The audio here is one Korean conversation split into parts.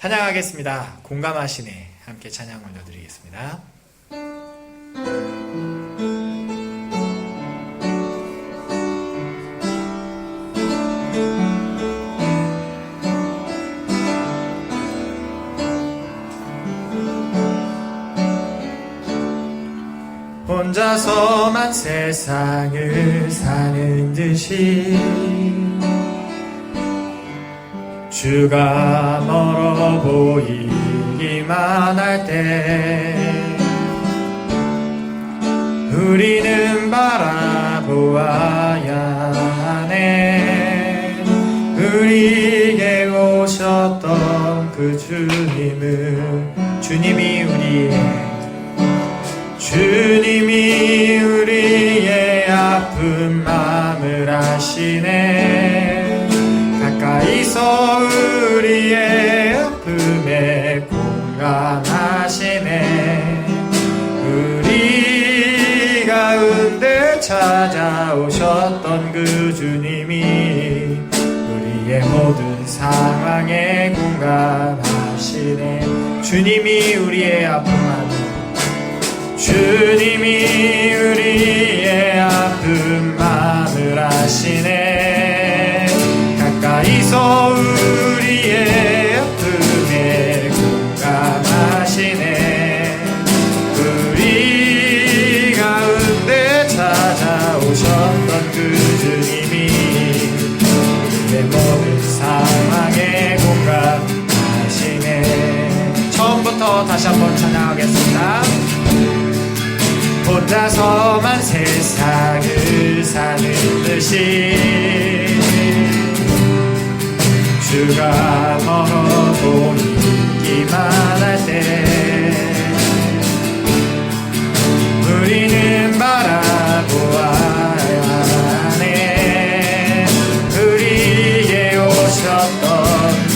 찬양하겠습니다. 공감하시네. 함께 찬양 올려드리겠습니다. 혼자서만 세상을 사는 듯이 주가 멀어 보이기만 할 때 우리는 바라보아야 하네. 우리에게 오셨던 그 주님이 우리의 아픈 마음을 아시네. 가까이서 우리의 아픔에 공감하시네. 우리 가운데 찾아오셨던 그 주님이 우리의 모든 상황에 공감하시네. 주님이 우리의 아픔을 주님이 우리의 아픈 마음을 아시네. 가까이서 우리의 아픔에 공감하시네. 우리 가운데 찾아오셨던 그 주님이 우리의 모든 상황에 공감하시네. 처음부터 다시 한번 찬양하겠습니다. 혼자서만 세상을 사는 듯이 주가 멀어 보이기만 할 때 우리는 바라보아야 하네. 우리에게 오셨던 그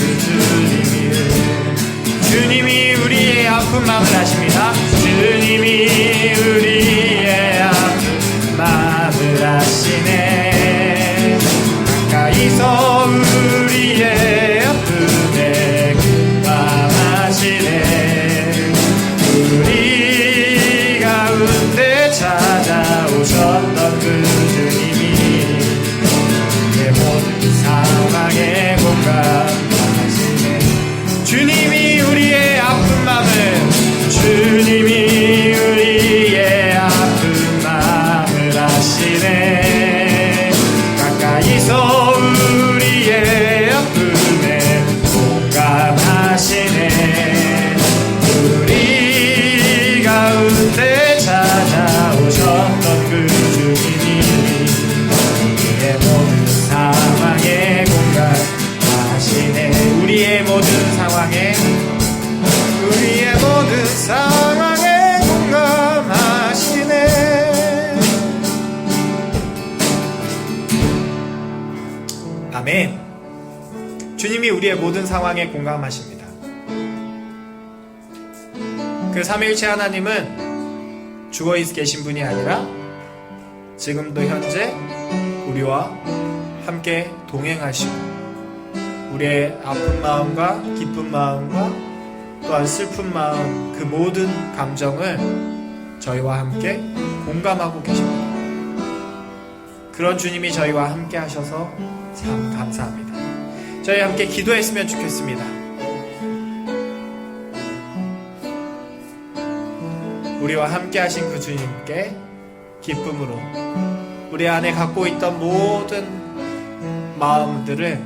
주님이 우리의 아픈 마음을 아십니다. 주님이 우리의 아픈 마음을 아시네. 가까이서 우리의 아픔에 공감하시네. 우리 가운데 찾아오셨던 그 주님이 우리의 모든 상황에 공감하시네. 주님이 우리의 아픈 마음을 주님이 우리의 아픈 마음을 아시네. 가까이서 우리의 아픔에 공감하시네. 우리 가운데 찾아오셨던 그 주님이 우리의 모든 상황에 공감하시네. 우리의 모든 상황에 공감하시네. 아멘. 주님이 우리의 모든 상황에 공감하십니다. 그 삼위일체 하나님은 죽어 계신 분이 아니라 지금도 현재 우리와 함께 동행하시고 우리의 아픈 마음과 기쁜 마음과 또한 슬픈 마음, 그 모든 감정을 저희와 함께 공감하고 계십니다. 그런 주님이 저희와 함께 하셔서 참 감사합니다. 저희 함께 기도했으면 좋겠습니다. 우리와 함께 하신 그 주님께 기쁨으로 우리 안에 갖고 있던 모든 마음들을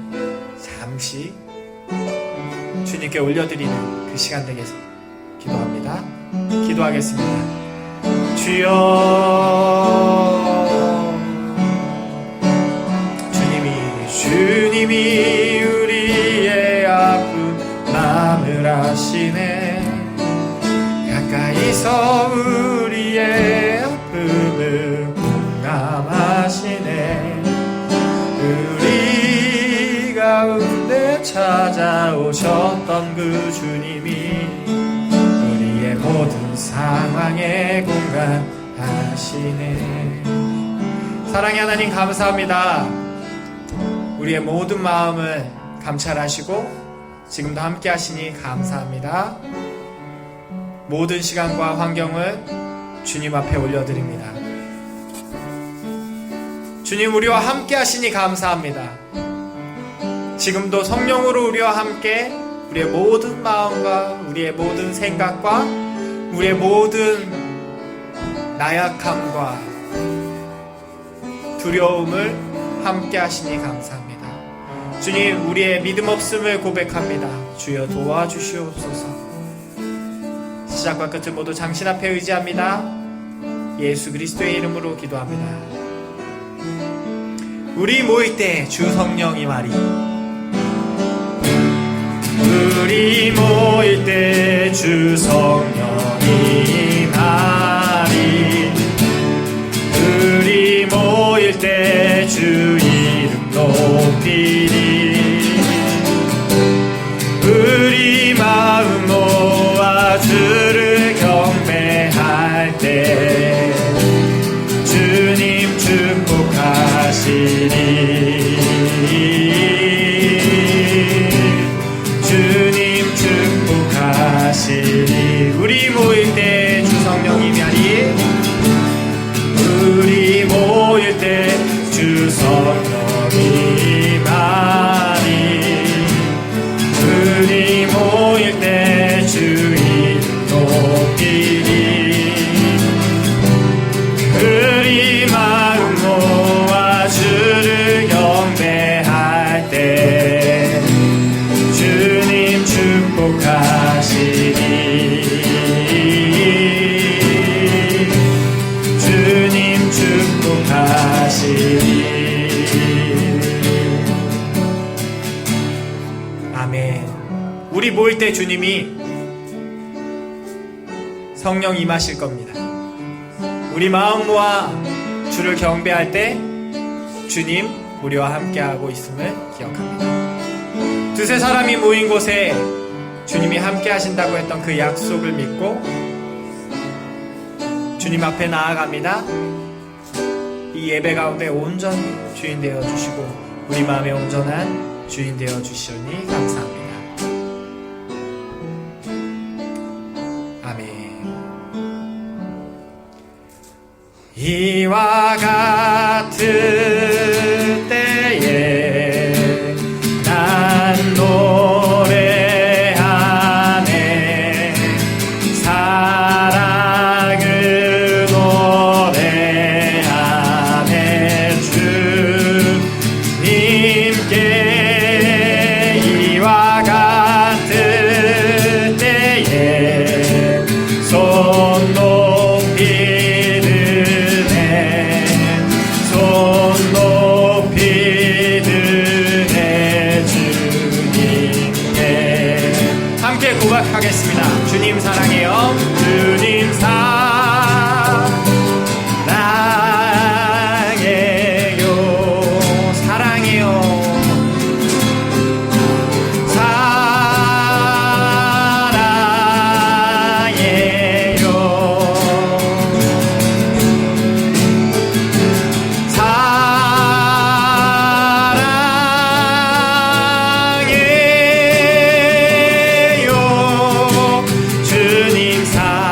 잠시 주님께 올려드리는 그 시간 되게 기도합니다. 기도하겠습니다. 주여, 주님이 우리의 아픈 마음을 아시네. 가까이서 우리의 아픔을 공감하시네. 우리 가운데 찾아오셨던 그 주님이 우리의 모든 상황에 공감하시네. 사랑의 하나님 감사합니다. 우리의 모든 마음을 감찰하시고 지금도 함께 하시니 감사합니다. 모든 시간과 환경은 주님 앞에 올려드립니다. 주님, 우리와 함께 하시니 감사합니다. 지금도 성령으로 우리와 함께 우리의 모든 마음과 우리의 모든 생각과 우리의 모든 나약함과 두려움을 함께 하시니 감사합니다. 주님, 우리의 믿음 없음을 고백합니다. 주여 도와주시옵소서. 시작과 끝을 모두 당신 앞에 의지합니다. 예수 그리스도의 이름으로 기도합니다. 우리 모일 때 주 성령이 말이, 우리 모일 때 주 성령이 말이, 우리 모일 때 주 이름 높이리, 우리 마음 모아 주를 경배할 때 주님 축복하시리, 주님 축복하시리. 우리 모일 때 주 성령이 말이, 우리 모일 때 주 성령이 말이, 우리 모일 때 주 이름 높이리, 우리 마음 모아 주를 경배할 때 주님 축복하시리, 주님 축복하시리. 아멘. 우리 모일 때 주님이 성령 임하실 겁니다. 우리 마음 모아 주를 경배할 때 주님 우리와 함께하고 있음을 기억합니다. 두세 사람이 모인 곳에 주님이 함께 하신다고 했던 그 약속을 믿고 주님 앞에 나아갑니다. 이 예배 가운데 온전히 주인 되어 주시고 우리 마음에 온전한 주인 되어 주시오니 감사합니다. 아멘. 이와 같은 때에 난 노래하네, 사랑을 노래하네, 주님께 이와 같은 때에 손 높이 고백하겠습니다. 주님 사랑해요. 주님 사랑해요. 사랑해요. 사랑해요. 주님 사랑해요.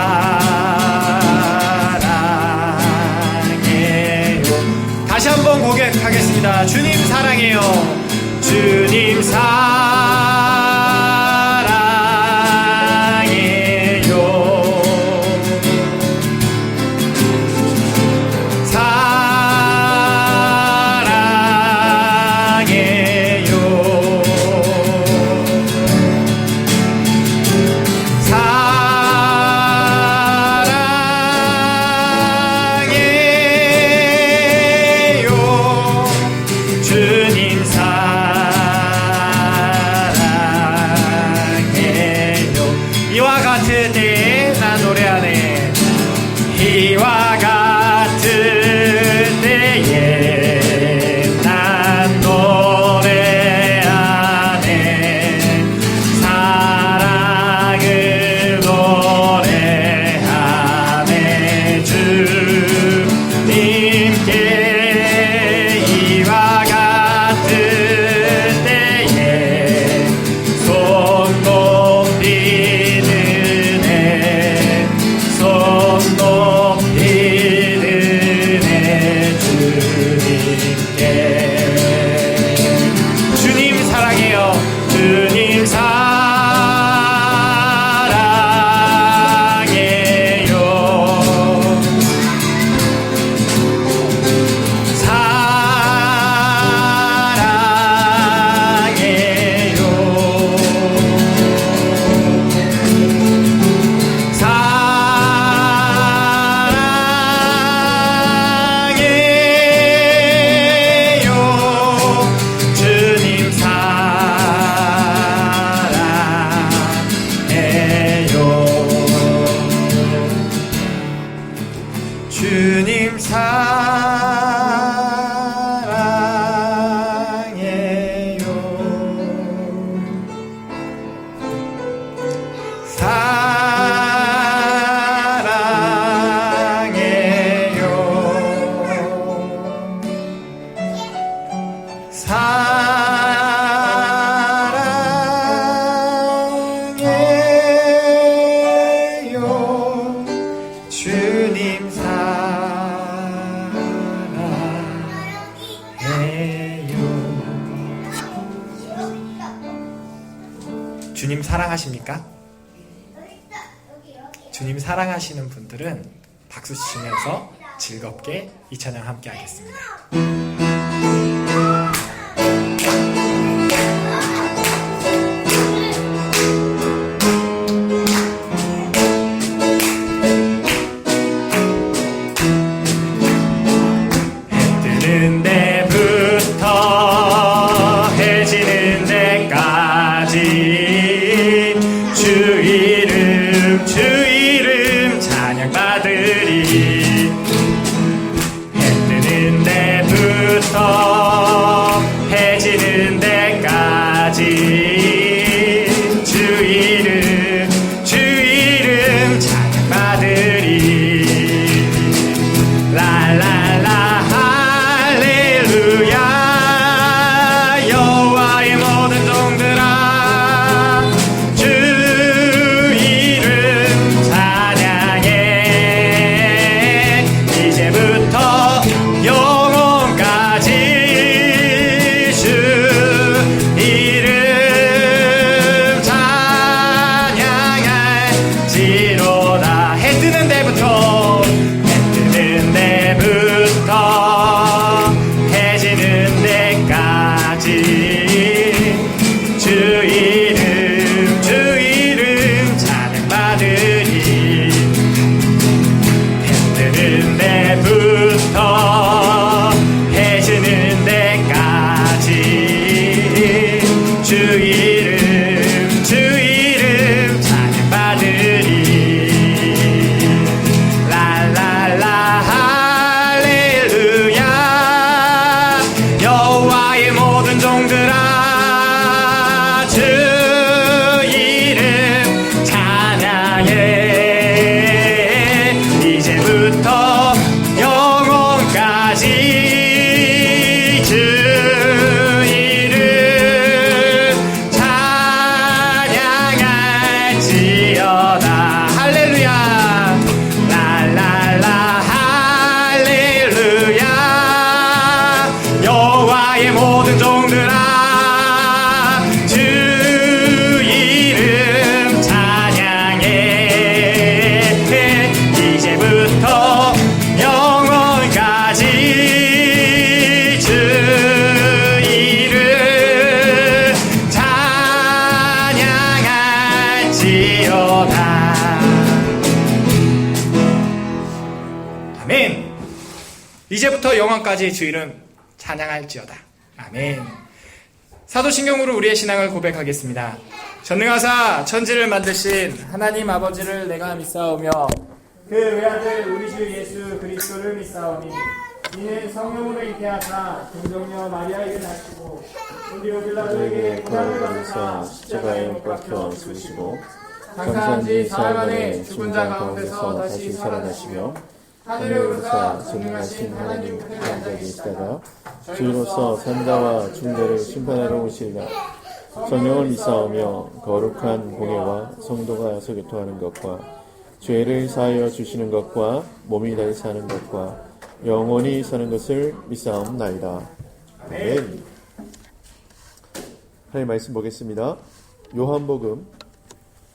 주님 사랑하십니까? 주님 사랑하시는 분들은 박수 치면서 즐겁게 이 찬양 함께 하겠습니다. 해지는 데까지 주 이름 찬양받으리. 랄랄라 할렐루야. 여호와의 모든 종들아 주 이름 찬양해. 이제부터 영원까지 이제부터 영원까지 주 이름 찬양할지어다. 아멘. 사도신경으로 우리의 신앙을 고백하겠습니다. 전능하사 천지를 만드신 하나님 아버지를 내가 믿사오며 그 외아들 우리 주 예수 그리스도를 믿사오니 이는 성령으로 잉태하사 동정녀 마리아에게 낳으시고 본디오 빌라도에게 고난을 받으사 십자가에 못 박혀 죽으시고 장사한 지 사흘 만에 죽은 자 가운데서 다시 살아나시며 하늘에 오르사 전능하신 하나님 우편에 앉아 계시다가 주로서 산자와 중대를 심판하러 오시리라. 성령을 믿사오며 거룩한 공예와 성도가 서교통하는 것과 죄를 사하여 주시는 것과 몸이 다시 사는 것과 영원히 사는 것을 믿사옵나이다. 아멘. 하나님 말씀 보겠습니다. 요한복음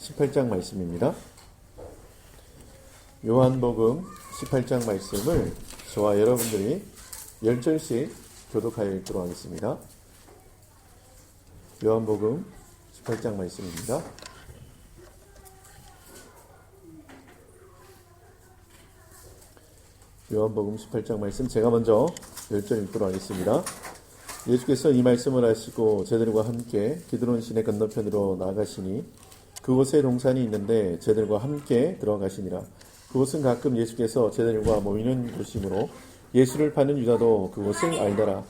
18장 말씀입니다. 요한복음 18장 말씀을 저와 여러분들이 10절씩 교독하여 읽도록 하겠습니다. 요한복음 18장 말씀입니다. 요한복음 18장 말씀 제가 먼저 10절 읽도록 하겠습니다. 예수께서 이 말씀을 하시고 저들과 함께 기드론 시내 건너편으로 나가시니 그곳에 동산이 있는데 저들과 함께 들어가시니라. 그곳은 가끔 예수께서 저들과 모이는 곳이므로 예수를 파는 유다도 그곳을 알더라.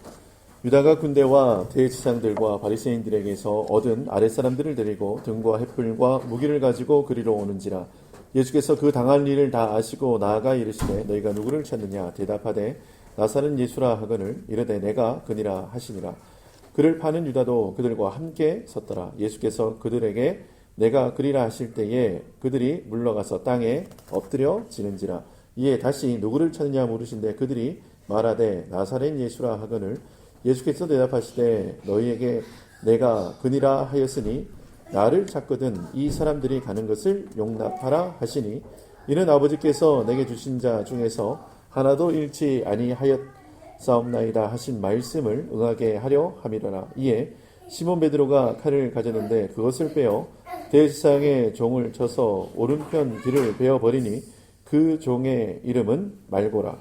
유다가 군대와 대제사장들과 바리새인들에게서 얻은 아랫사람들을 데리고 등과 횃불과 무기를 가지고 그리로 오는지라. 예수께서 그 당할 일을 다 아시고 나아가 이르시되 너희가 누구를 찾느냐 대답하되 나사는 예수라 하거늘 이르되 내가 그니라 하시니라. 그를 파는 유다도 그들과 함께 섰더라. 예수께서 그들에게 내가 그리라 하실 때에 그들이 물러가서 땅에 엎드려 지는지라. 이에 다시 누구를 찾느냐 물으신데 그들이 말하되 나사렛 예수라 하거늘 예수께서 대답하시되 너희에게 내가 그니라 하였으니 나를 찾거든 이 사람들이 가는 것을 용납하라 하시니 이는 아버지께서 내게 주신 자 중에서 하나도 잃지 아니하였사옵나이다 하신 말씀을 응하게 하려 함이로라. 이에 시몬 베드로가 칼을 가졌는데 그것을 빼어 대제사장의 종을 쳐서 오른편 귀를 베어 버리니 그 종의 이름은 말고라.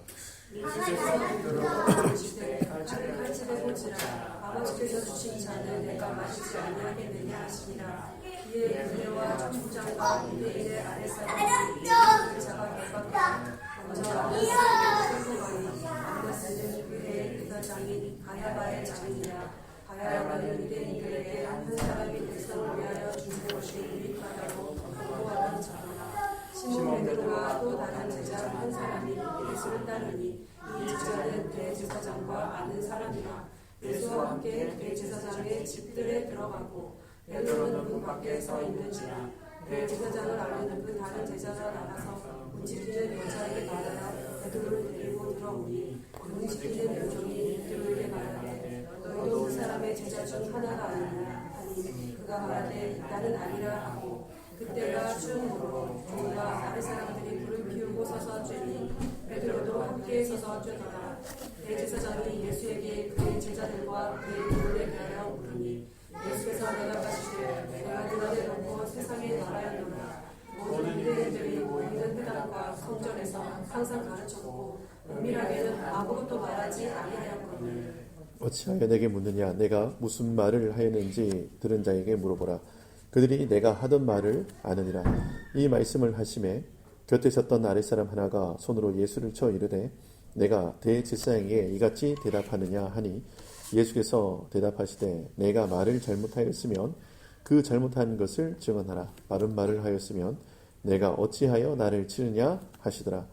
아버지께서 주신 잔을 내가 마시지 아니하겠느냐 하시니라. 이에 유대와 족장과 유대인의 아랫사람들이 자가 결박하여 먼저 안나스는 그의 대사장인 가야바의 장이니라. 가야바는 유대인들에게 한 사람이 백성을 위하여 주는 것이 유익하다고 강구하는 자라. 시몬 베드로와 또 다른 제자 한 사람이 예수를 따르니 이 제자는 대제사장과 아는 사람이라. 예수와 함께 대제사장의 집들에 들어가고 베드로는 문 밖에 서 있는지라. 대제사장을 아는 그 다른 제자가 나가서 문 지키는 여자에게 말하여 베드로를 데리고 들어오니 문 지키는 여종이 베드로에게 말하되 너도 그 사람의 제자 중 하나가 아니냐 하니 그가 말하되 나는 아니라 하고 그때가 추운으로 종과 아랫 사람들이 불을 피우고 서서 쬐니 베드로도 함께 서서 쬐더라. 대제사장이 예수에게 그의 제자들과 그의 종에 대하여 물으니 예수께서 대답하시되 내가 너희를 놓고 세상에 나라였노라. 모든 유대인들이 모이는 회당과 성전에서 항상 가르쳤고 은밀하게는 아무것도 말하지 아니하였거늘 어찌하여 내게 묻느냐? 내가 무슨 말을 하였는지 들은 자에게 물어보라. 그들이 내가 하던 말을 아느니라. 이 말씀을 하심에 곁에 섰던 아랫사람 하나가 손으로 예수를 쳐 이르되 내가 대제사장에게 이같이 대답하느냐 하니 예수께서 대답하시되 내가 말을 잘못하였으면 그 잘못한 것을 증언하라. 바른 말을 하였으면 내가 어찌하여 나를 치느냐 하시더라.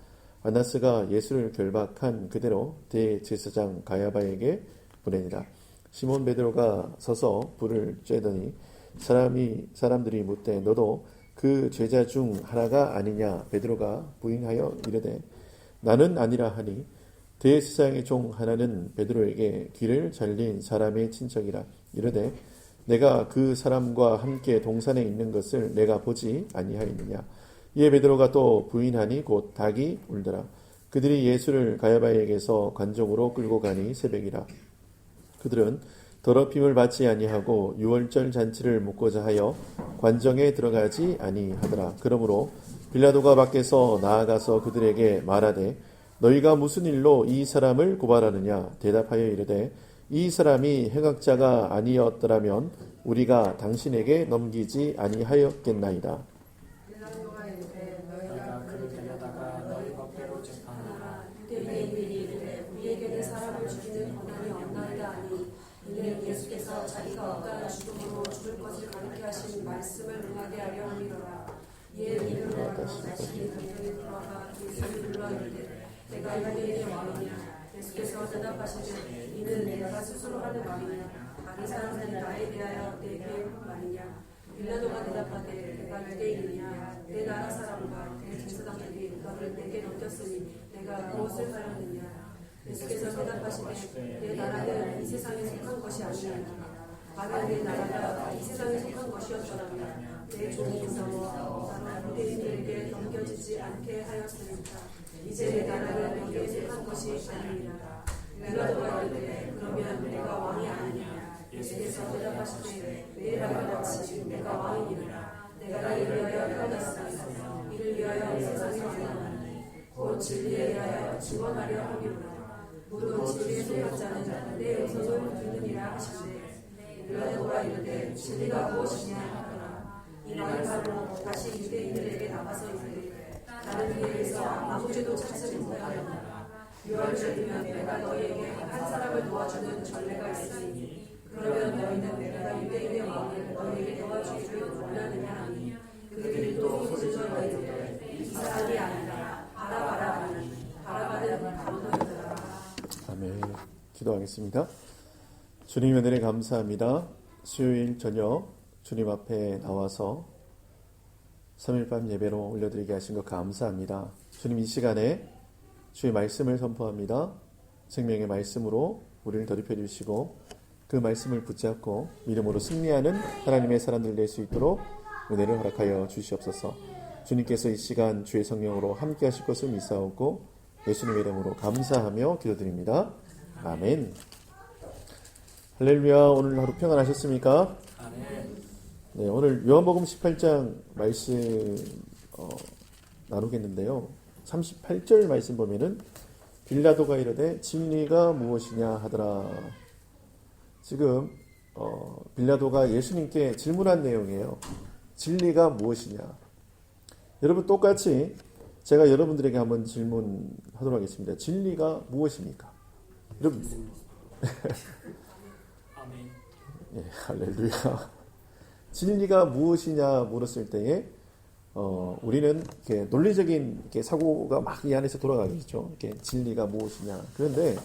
안나스가 예수를 결박한 그대로 대제사장 가야바에게 보내니라. 시몬 베드로가 서서 불을 쬐더니 사람들이 묻되 너도 그 제자 중 하나가 아니냐? 베드로가 부인하여 이르되 나는 아니라 하니 대제사장의 종 하나는 베드로에게 귀를 잘린 사람의 친척이라. 이르되 내가 그 사람과 함께 동산에 있는 것을 내가 보지 아니하였느냐? 이에 베드로가 또 부인하니 곧 닭이 울더라. 그들이 예수를 가야바에게서 관종으로 끌고 가니 새벽이라. 그들은 더럽힘을 받지 아니하고 유월절 잔치를 묵고자 하여 관정에 들어가지 아니하더라. 그러므로 빌라도가 밖에서 나아가서 그들에게 말하되 너희가 무슨 일로 이 사람을 고발하느냐? 대답하여 이르되 이 사람이 행악자가 아니었더라면 우리가 당신에게 넘기지 아니하였겠나이다. 빌라도가 이르되 너희가 그를 데려다가 너희 법대로 재판하라. 유대인들이 이르되 우리에게는 사람을 죽이는 권한이 없나이다 하니 이는 예수께서 자기가 억울한 죽음으로 죽을 것을 가르쳐 하신 말씀을 응하게 하려 함이로라. 이에 베드로가 다시 당장에 들어가 예수를 불러 이르되 내가 유대인의 왕이냐? 예수께서 대답하시되 이는 내가 스스로 하는 말이냐? 다른 사람들이 나에 대하여 내게 한 말이냐? 빌라도가 대답하되 내가 유대인이냐? 내 나라 사람과 내 제사장들이 너를 내게 넘겼으니 내가 무엇을 하였느냐? 예수께서 대답하시되 내 나라는 이 세상에 속한 것이 아니니라. 만약 내 나라가 이 세상에 속한 것이었더라면 내 종이 싸워 나라 유대인들에게 넘겨지지 않게 하였으니까 이제 내 나라는 여기에 속한 것이 아니니라. 빌라도가 이르되 그러면 내가 왕이 아니냐? 예수께서 대답하시되 내 말같이 내가 왕이니라. 내가 이를 위하여 태어났으며 이를 위하여 세상에 태어나니 곧 진리에 대하여 증언하려 함이로라. 무릇 진리에 속한 자는 내 음성을 듣느니라 하시되 빌라도가 이르되 진리가 무엇이냐 하더라. 이 말을 하고 다시 유대인들에게 나가서 이르되 나는 그에게서 아무 죄도 찾지 못하였노라. 유월절이면 내가 너희에게 한 사람을 도와주는 전례가 있으니 그러면 너희는 내가 유대인의 왕을 너희에게 도와주기를 원하느냐 하니 그들이 또 소리질러 이르되 이 사람이 아니라 바라바라 하니 바라바는 바로더라. 아멘. 기도하겠습니다. 주님 은혜를 감사합니다. 수요일 저녁 주님 앞에 나와서 3일 밤 예배로 올려드리게 하신 것 감사합니다. 주님 이 시간에 주의 말씀을 선포합니다. 생명의 말씀으로 우리를 더럽혀 주시고 그 말씀을 붙잡고 믿음으로 승리하는 하나님의 사람들 될 수 있도록 은혜를 허락하여 주시옵소서. 주님께서 이 시간 주의 성령으로 함께 하실 것을 믿사옵고 예수님의 이름으로 감사하며 기도드립니다. 아멘. 할렐루야. 오늘 하루 평안하셨습니까? 네, 오늘 요한복음 18장 말씀 나누겠는데요. 38절 말씀 보면은 빌라도가 이르되 진리가 무엇이냐 하더라. 지금 빌라도가 예수님께 질문한 내용이에요. 진리가 무엇이냐. 여러분 똑같이 제가 여러분들에게 한번 질문하도록 하겠습니다. 진리가 무엇입니까? 여러분 아멘. 예, 할렐루야. 진리가 무엇이냐 물었을 때에 우리는 이렇게 논리적인 이렇게 사고가 막 이 안에서 돌아가겠죠. 이렇게 진리가 무엇이냐. 그런데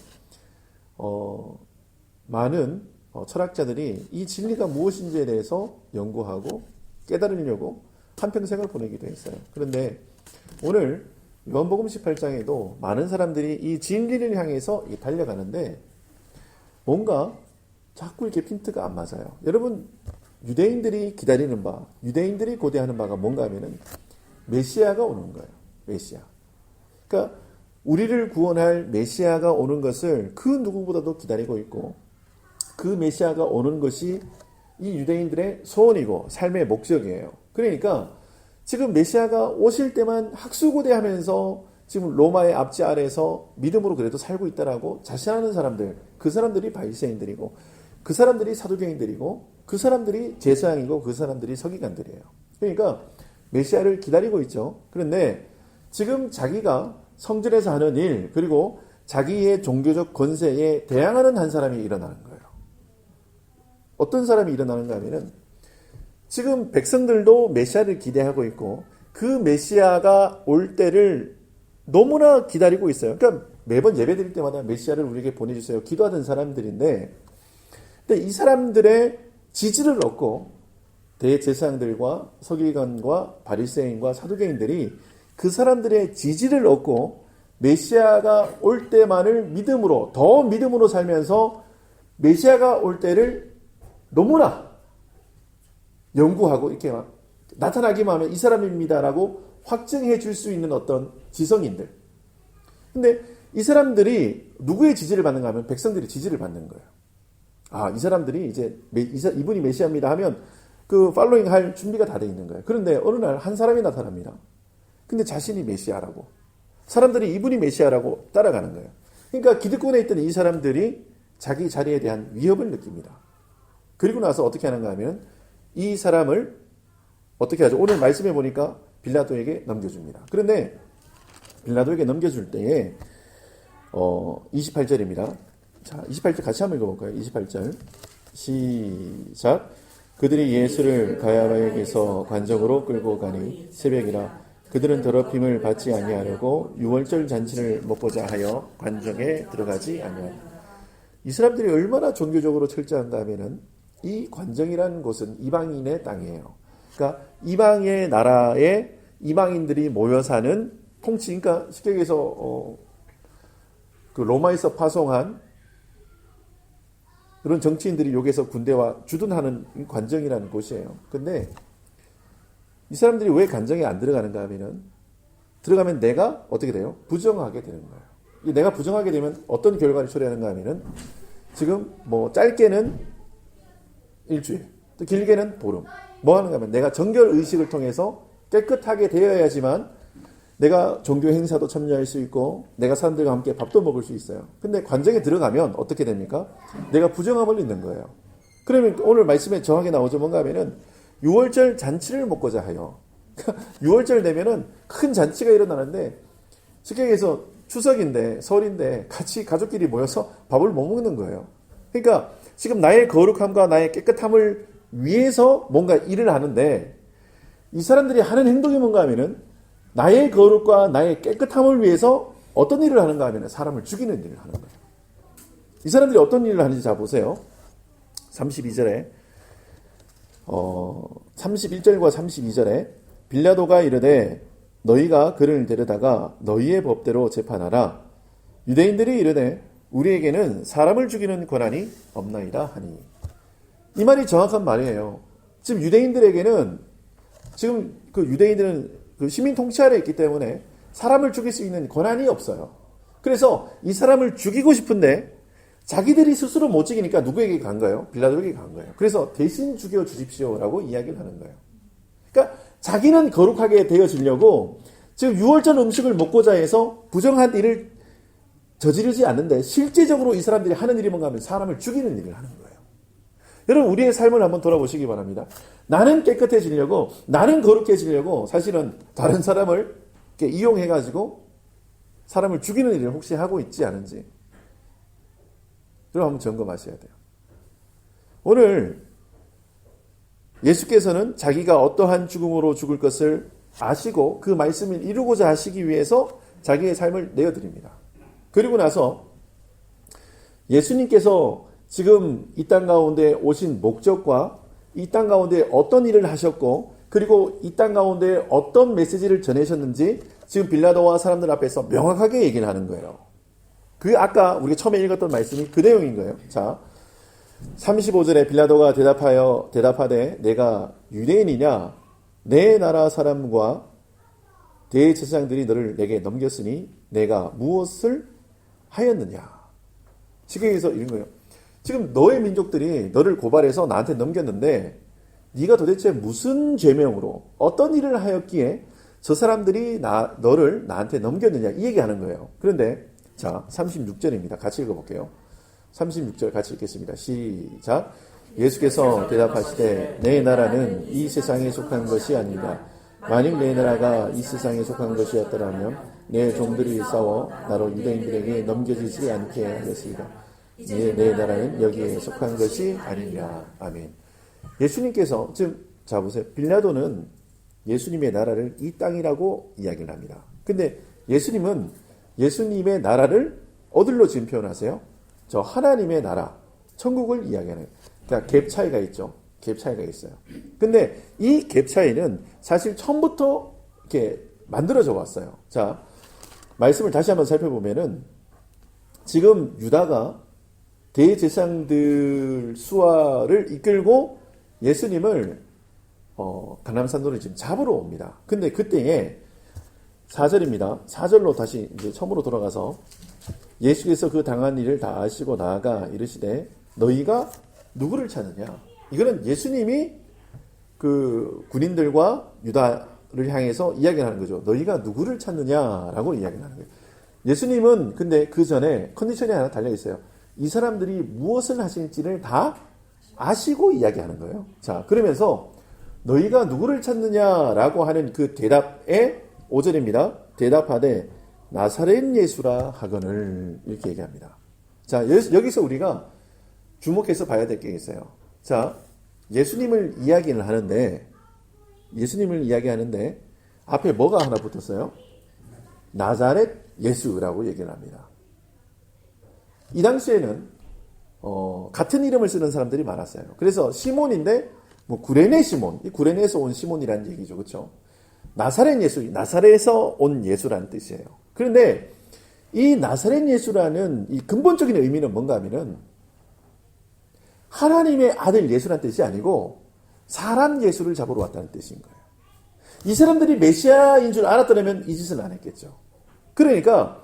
많은 철학자들이 이 진리가 무엇인지에 대해서 연구하고 깨달으려고 한평생을 보내기도 했어요. 그런데 오늘 요한복음 18장에도 많은 사람들이 이 진리를 향해서 달려가는데 뭔가 자꾸 이렇게 핀트가 안 맞아요. 여러분 유대인들이 기다리는 바, 유대인들이 고대하는 바가 뭔가 하면은 메시아가 오는 거예요. 메시아. 그러니까 우리를 구원할 메시아가 오는 것을 그 누구보다도 기다리고 있고 그 메시아가 오는 것이 이 유대인들의 소원이고 삶의 목적이에요. 그러니까 지금 메시아가 오실 때만 학수고대하면서 지금 로마의 압제 아래에서 믿음으로 그래도 살고 있다라고 자신하는 사람들, 그 사람들이 바리새인들이고 그 사람들이 사두개인들이고 그 사람들이 제사장이고 그 사람들이 서기관들이에요. 그러니까 메시아를 기다리고 있죠. 그런데 지금 자기가 성전에서 하는 일 그리고 자기의 종교적 권세에 대항하는 한 사람이 일어나는 거예요. 어떤 사람이 일어나는가 하면은 지금 백성들도 메시아를 기대하고 있고 그 메시아가 올 때를 너무나 기다리고 있어요. 그러니까 매번 예배 드릴 때마다 메시아를 우리에게 보내주세요. 기도하던 사람들인데 근데 이 사람들의 지지를 얻고 대제사장들과 서기관과 바리새인과 사두개인들이 그 사람들의 지지를 얻고 메시아가 올 때만을 믿음으로 더 믿음으로 살면서 메시아가 올 때를 너무나 연구하고 이렇게 막 나타나기만 하면 이 사람입니다라고 확증해 줄 수 있는 어떤 지성인들. 근데 이 사람들이 누구의 지지를 받는가 하면 백성들의 지지를 받는 거예요. 아, 이 사람들이 이제 이분이 메시아입니다 하면 그 팔로잉 할 준비가 다 돼 있는 거예요. 그런데 어느 날 한 사람이 나타납니다. 근데 자신이 메시아라고. 사람들이 이분이 메시아라고 따라가는 거예요. 그러니까 기득권에 있던 이 사람들이 자기 자리에 대한 위협을 느낍니다. 그리고 나서 어떻게 하는가 하면 이 사람을 어떻게 하죠? 오늘 말씀해 보니까 빌라도에게 넘겨줍니다. 그런데 빌라도에게 넘겨줄 때에 28절입니다. 자, 28절 같이 한번 읽어볼까요? 28절 시작. 그들이 예수를 가야바에게서 관정으로 끌고 가니 새벽이라 그들은 더럽힘을 받지 아니하려고 유월절 잔치를 먹고자 하여 관정에 들어가지 아니하니. 이 사람들이 얼마나 종교적으로 철저한가 하면은 이 관정이라는 곳은 이방인의 땅이에요. 그러니까 이방의 나라에 이방인들이 모여 사는 통치, 그러니까 쉽게 얘기해서 그 로마에서 파송한 그런 정치인들이 여기서 군대와 주둔하는 관정이라는 곳이에요. 근데 이 사람들이 왜 관정에 안 들어가는가 하면은 들어가면 내가 어떻게 돼요? 부정하게 되는 거예요. 내가 부정하게 되면 어떤 결과를 초래하는가 하면은 지금 뭐 짧게는 일주일, 또 길게는 보름. 뭐 하는가 하면 내가 정결 의식을 통해서 깨끗하게 되어야지만 내가 종교 행사도 참여할 수 있고 내가 사람들과 함께 밥도 먹을 수 있어요. 근데 관정에 들어가면 어떻게 됩니까? 내가 부정함을 입는 거예요. 그러면 오늘 말씀에 정확하게 나오죠. 뭔가 하면은 6월절 잔치를 먹고자 하여 6월절 되면은 큰 잔치가 일어나는데 쉽게 얘기해서 추석인데 설인데 같이 가족끼리 모여서 밥을 못 먹는 거예요. 그러니까 지금 나의 거룩함과 나의 깨끗함을 위해서 뭔가 일을 하는데 이 사람들이 하는 행동이 뭔가 하면은 나의 거룩과 나의 깨끗함을 위해서 어떤 일을 하는가 하면 사람을 죽이는 일을 하는 거예요. 이 사람들이 어떤 일을 하는지 자 보세요. 32절에 31절과 32절에 빌라도가 이르되 너희가 그를 데려다가 너희의 법대로 재판하라. 유대인들이 이르되 우리에게는 사람을 죽이는 권한이 없나이다 하니. 이 말이 정확한 말이에요. 지금 유대인들에게는 지금 그 유대인들은 그 시민 통치 아래에 있기 때문에 사람을 죽일 수 있는 권한이 없어요. 그래서 이 사람을 죽이고 싶은데 자기들이 스스로 못 죽이니까 누구에게 간 거예요? 빌라도에게 간 거예요. 그래서 대신 죽여 주십시오라고 이야기를 하는 거예요. 그러니까 자기는 거룩하게 되어지려고 지금 유월절 음식을 먹고자 해서 부정한 일을 저지르지 않는데 실제적으로 이 사람들이 하는 일이 뭔가 하면 사람을 죽이는 일을 하는 거예요. 여러분 우리의 삶을 한번 돌아보시기 바랍니다. 나는 깨끗해지려고 나는 거룩해지려고 사실은 다른 사람을 이렇게 이용해가지고 사람을 죽이는 일을 혹시 하고 있지 않은지 여러분 한번 점검하셔야 돼요. 오늘 예수께서는 자기가 어떠한 죽음으로 죽을 것을 아시고 그 말씀을 이루고자 하시기 위해서 자기의 삶을 내어드립니다. 그리고 나서 예수님께서 지금 이 땅 가운데 오신 목적과 이 땅 가운데 어떤 일을 하셨고 그리고 이 땅 가운데 어떤 메시지를 전하셨는지 지금 빌라도와 사람들 앞에서 명확하게 얘기를 하는 거예요. 그 아까 우리가 처음에 읽었던 말씀이 그 내용인 거예요. 자, 35절에 빌라도가 대답하되 내가 유대인이냐 내 나라 사람과 대제사장들이 너를 내게 넘겼으니 내가 무엇을 하였느냐. 지금에서 이런 거예요. 지금 너의 민족들이 너를 고발해서 나한테 넘겼는데 네가 도대체 무슨 죄명으로 어떤 일을 하였기에 저 사람들이 너를 나한테 넘겼느냐 이 얘기하는 거예요. 그런데 자 36절입니다. 같이 읽어볼게요. 36절 같이 읽겠습니다. 시작. 예수께서 대답하시되 내 나라는 이 세상에 속한 것이 아니다. 만일 내 나라가 이 세상에 속한 것이었더라면 내 종들이 싸워 나로 유대인들에게 넘겨지지 않게 하겠습니다. 이제 내 나라는 여기에 속한 것이 아니라. 아멘. 예수님께서 지금 자 보세요. 빌라도는 예수님의 나라를 이 땅이라고 이야기를 합니다. 근데 예수님은 예수님의 나라를 어디로 지금 표현하세요? 저 하나님의 나라, 천국을 이야기하는. 그러니까 갭 차이가 있죠. 갭 차이가 있어요. 근데 이 갭 차이는 사실 처음부터 이렇게 만들어져 왔어요. 자, 말씀을 다시 한번 살펴보면은 지금 유다가 대제사장들 수하를 이끌고 예수님을 감람산도를 지금 잡으러 옵니다. 근데 그때에 4절입니다. 4절로 다시 이제 처음으로 돌아가서 예수께서 그 당한 일을 다 아시고 나아가 이르시되 너희가 누구를 찾느냐? 이거는 예수님이 그 군인들과 유다를 향해서 이야기를 하는 거죠. 너희가 누구를 찾느냐라고 이야기를 하는 거예요. 예수님은 근데 그 전에 컨디션이 하나 달려 있어요. 이 사람들이 무엇을 하실지를 다 아시고 이야기하는 거예요. 자, 그러면서 너희가 누구를 찾느냐라고 하는 그 대답에 5절입니다. 대답하되 나사렛 예수라 하거늘 이렇게 얘기합니다. 자, 여기서 우리가 주목해서 봐야 될 게 있어요. 자, 예수님을 이야기하는데 앞에 뭐가 하나 붙었어요? 나사렛 예수라고 얘기를 합니다. 이 당시에는 같은 이름을 쓰는 사람들이 많았어요. 그래서 시몬인데 뭐 구레네 시몬, 이 구레네에서 온 시몬이라는 얘기죠, 그렇죠? 나사렛 예수, 나사렛에서 온 예수라는 뜻이에요. 그런데 이 나사렛 예수라는 이 근본적인 의미는 뭔가 하면은 하나님의 아들 예수라는 뜻이 아니고 사람 예수를 잡으러 왔다는 뜻인 거예요. 이 사람들이 메시아인 줄 알았더라면 이 짓을 안 했겠죠. 그러니까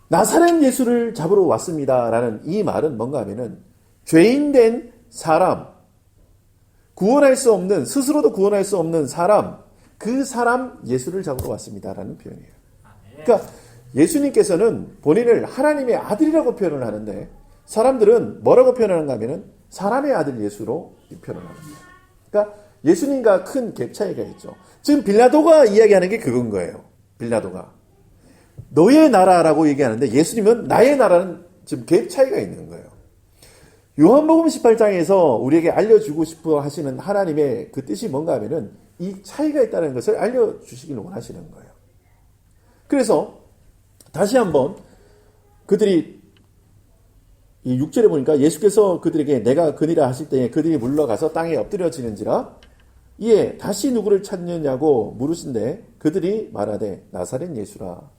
나사렛 예수를 잡으러 왔습니다라는 이 말은 뭔가 하면은 죄인된 사람, 구원할 수 없는, 스스로도 구원할 수 없는 사람, 그 사람 예수를 잡으러 왔습니다라는 표현이에요. 그러니까 예수님께서는 본인을 하나님의 아들이라고 표현을 하는데 사람들은 뭐라고 표현하는가 하면은 사람의 아들 예수로 표현을 합니다. 그러니까 예수님과 큰 갭 차이가 있죠. 지금 빌라도가 이야기하는 게 그건 거예요. 빌라도가 너의 나라라고 얘기하는데 예수님은 나의 나라는 지금 갭 차이가 있는 거예요. 요한복음 18장에서 우리에게 알려주고 싶어 하시는 하나님의 그 뜻이 뭔가 하면은 이 차이가 있다는 것을 알려주시기를 원하시는 거예요. 그래서 다시 한번 그들이 이 6절에 보니까 예수께서 그들에게 내가 그니라 하실 때에 그들이 물러가서 땅에 엎드려지는지라 이에 다시 누구를 찾느냐고 물으신데 그들이 말하되 나사렛 예수라.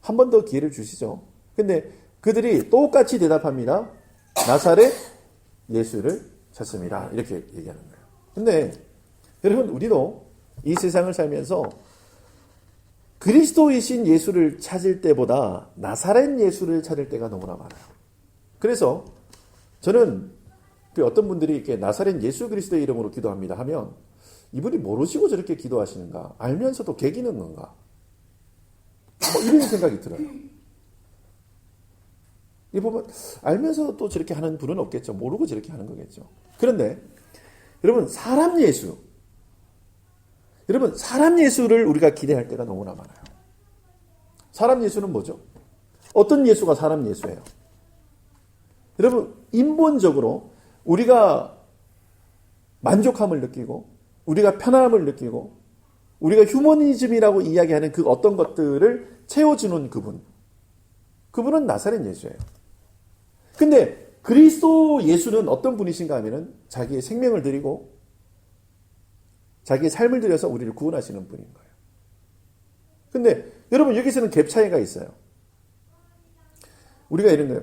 한 번 더 기회를 주시죠. 근데 그들이 똑같이 대답합니다. 나사렛 예수를 찾습니다. 이렇게 얘기하는 거예요. 근데 여러분, 우리도 이 세상을 살면서 그리스도이신 예수를 찾을 때보다 나사렛 예수를 찾을 때가 너무나 많아요. 그래서 저는 어떤 분들이 이렇게 나사렛 예수 그리스도의 이름으로 기도합니다 하면 이분이 모르시고 저렇게 기도하시는가? 알면서도 개기는 건가? 이런 생각이 들어요. 이 보면 알면서 또 저렇게 하는 분은 없겠죠. 모르고 저렇게 하는 거겠죠. 그런데 여러분, 사람 예수를 우리가 기대할 때가 너무나 많아요. 사람 예수는 뭐죠? 어떤 예수가 사람 예수예요? 여러분, 인본적으로 우리가 만족함을 느끼고 우리가 편안함을 느끼고 우리가 휴머니즘이라고 이야기하는 그 어떤 것들을 채워주는 그분은 나사렛 예수예요. 근데 그리스도 예수는 어떤 분이신가 하면은 자기의 생명을 드리고 자기의 삶을 들여서 우리를 구원하시는 분인 거예요. 근데 여러분, 여기서는 갭 차이가 있어요. 우리가 이런 거예요.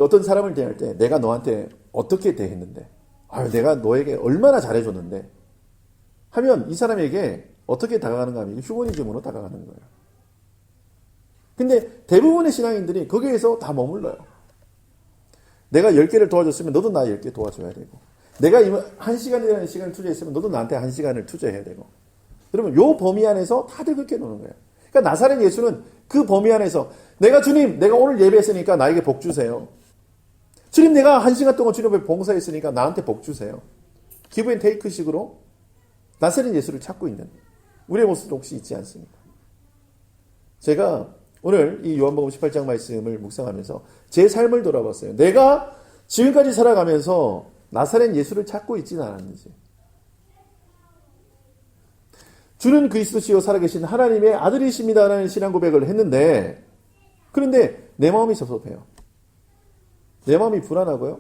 어떤 사람을 대할 때 내가 너한테 어떻게 대했는데, 내가 너에게 얼마나 잘해줬는데 하면 이 사람에게 어떻게 다가가는가 하면 휴머니즘으로 다가가는 거예요. 근데 대부분의 신앙인들이 거기에서 다 머물러요. 내가 10개를 도와줬으면 너도 나 10개 도와줘야 되고, 내가 1시간이라는 시간을 투자했으면 너도 나한테 1시간을 투자해야 되고. 여러분, 요 범위 안에서 다들 그렇게 노는 거예요. 그러니까 나사렛 예수는 그 범위 안에서 주님, 내가 오늘 예배했으니까 나에게 복 주세요. 주님, 내가 1시간 동안 주님 앞에 봉사했으니까 나한테 복 주세요. 기브 앤 테이크 식으로 나사렛 예수를 찾고 있는 우리의 모습도 혹시 있지 않습니까? 제가 오늘 이 요한복음 18장 말씀을 묵상하면서 제 삶을 돌아봤어요. 내가 지금까지 살아가면서 나사렛 예수를 찾고 있지는 않았는지. 주는 그리스도시요 살아계신 하나님의 아들이십니다라는 신앙 고백을 했는데, 그런데 내 마음이 섭섭해요. 내 마음이 불안하고요.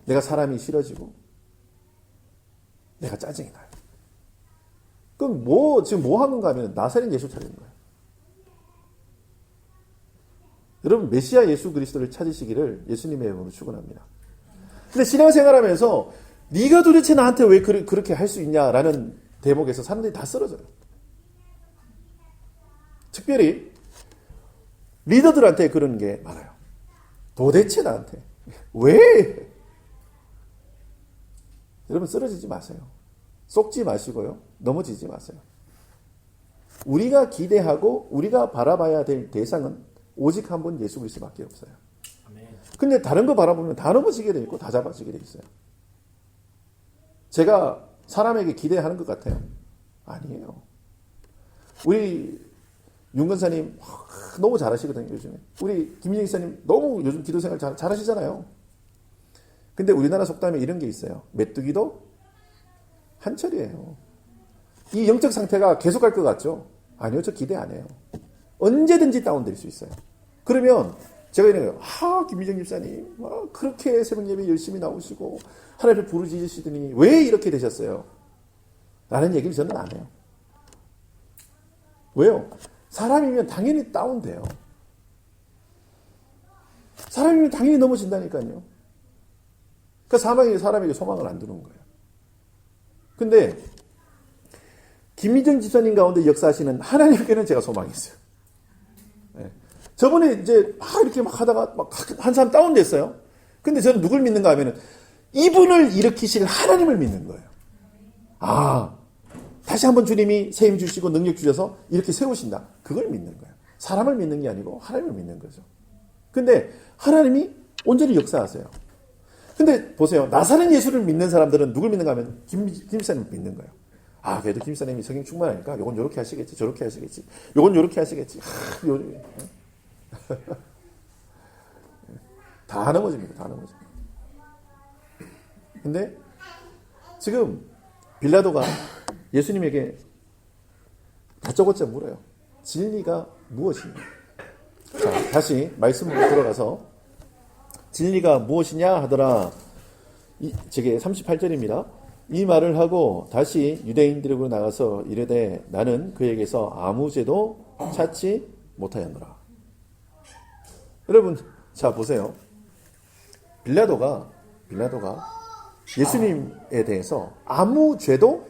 내가 사람이 싫어지고 내가 짜증이 나요. 그럼 지금 뭐 하는 건가 하면 나사렛 예수 찾는 거예요. 여러분, 메시아 예수 그리스도를 찾으시기를 예수님의 이름으로 축원합니다. 근데 신앙생활하면서 네가 도대체 나한테 왜 그렇게 할 수 있냐라는 대목에서 사람들이 다 쓰러져요. 특별히 리더들한테 그런 게 많아요. 도대체 나한테 왜? 여러분, 쓰러지지 마세요. 속지 마시고요. 넘어지지 마세요. 우리가 기대하고 우리가 바라봐야 될 대상은 오직 한 분 예수 그리스도밖에 없어요. 근데 다른 거 바라보면 다 넘어지게 돼 있고 다 잡아지게 돼 있어요. 제가 사람에게 기대하는 것 같아요? 아니에요. 우리 윤 권사님 너무 잘하시거든요, 요즘에. 우리 김민정 기사님 너무 요즘 기도생활 잘하시잖아요. 근데 우리나라 속담에 이런 게 있어요. 메뚜기도 한철이에요. 이 영적 상태가 계속 갈 것 같죠? 아니요, 저 기대 안 해요. 언제든지 다운될 수 있어요. 그러면 제가 이래요. 김민정 집사님 그렇게 새벽 예배 열심히 나오시고 하나님 부르짖으시더니 왜 이렇게 되셨어요? 라는 얘기를 저는 안 해요. 왜요? 사람이면 당연히 다운돼요. 사람이면 당연히 넘어진다니까요. 그러니까 사람에게 소망을 안 두는 거예요. 근데 김민정 집사님 가운데 역사하시는 하나님께는 제가 소망이 있어요. 네. 저번에 이제 이렇게 하다가 한 사람 다운됐어요. 근데 저는 누굴 믿는가 하면은 이분을 일으키실 하나님을 믿는 거예요. 다시 한번 주님이 세임 주시고 능력 주셔서 이렇게 세우신다. 그걸 믿는 거예요. 사람을 믿는 게 아니고 하나님을 믿는 거죠. 근데 하나님이 온전히 역사하세요. 근데 보세요. 나사렛 예수를 믿는 사람들은 누굴 믿는가 하면 김 집사님을 믿는 거예요. 그래도 김 집사님이 성령 충만하니까 요건 요렇게 하시겠지, 저렇게 하시겠지, 요건 요렇게 하시겠지. 다 넘어집니다. 다 넘어집니다. 근데 지금 빌라도가 예수님에게 다짜고짜 물어요. 진리가 무엇이냐? 자, 다시 말씀으로 들어가서 진리가 무엇이냐 하더라. 저게 38절입니다. 이 말을 하고 다시 유대인들에게로 나가서 이르되 나는 그에게서 아무 죄도 찾지 못하였노라. 여러분, 자, 보세요. 빌라도가 예수님에 대해서 아무 죄도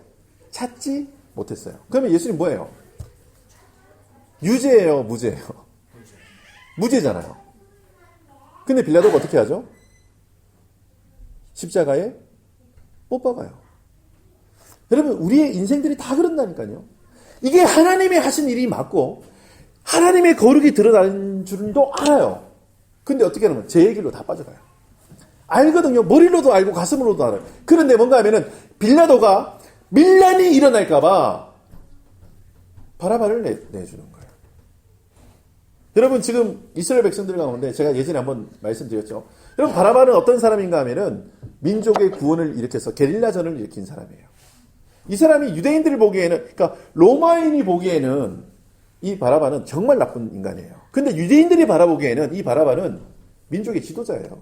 찾지 못했어요. 그러면 예수님 뭐예요? 유죄예요, 무죄예요? 무죄잖아요. 근데 빌라도가 어떻게 하죠? 십자가에 못 박아요. 여러분, 우리의 인생들이 다 그런다니까요. 이게 하나님이 하신 일이 맞고 하나님의 거룩이 드러나는 줄도 알아요. 근데 어떻게 하면 제 얘기로 다 빠져가요. 알거든요. 머리로도 알고 가슴으로도 알아요. 그런데 뭔가 하면은 빌라도가 밀란이 일어날까봐 바라바를 내주는 거예요. 여러분, 지금 이스라엘 백성들 가운데 제가 예전에 한번 말씀드렸죠. 여러분, 바라바는 어떤 사람인가 하면은 민족의 구원을 일으켜서 게릴라전을 일으킨 사람이에요. 이 사람이 유대인들 보기에는, 그러니까 로마인이 보기에는 이 바라바는 정말 나쁜 인간이에요. 근데 유대인들이 바라보기에는 이 바라바는 민족의 지도자예요.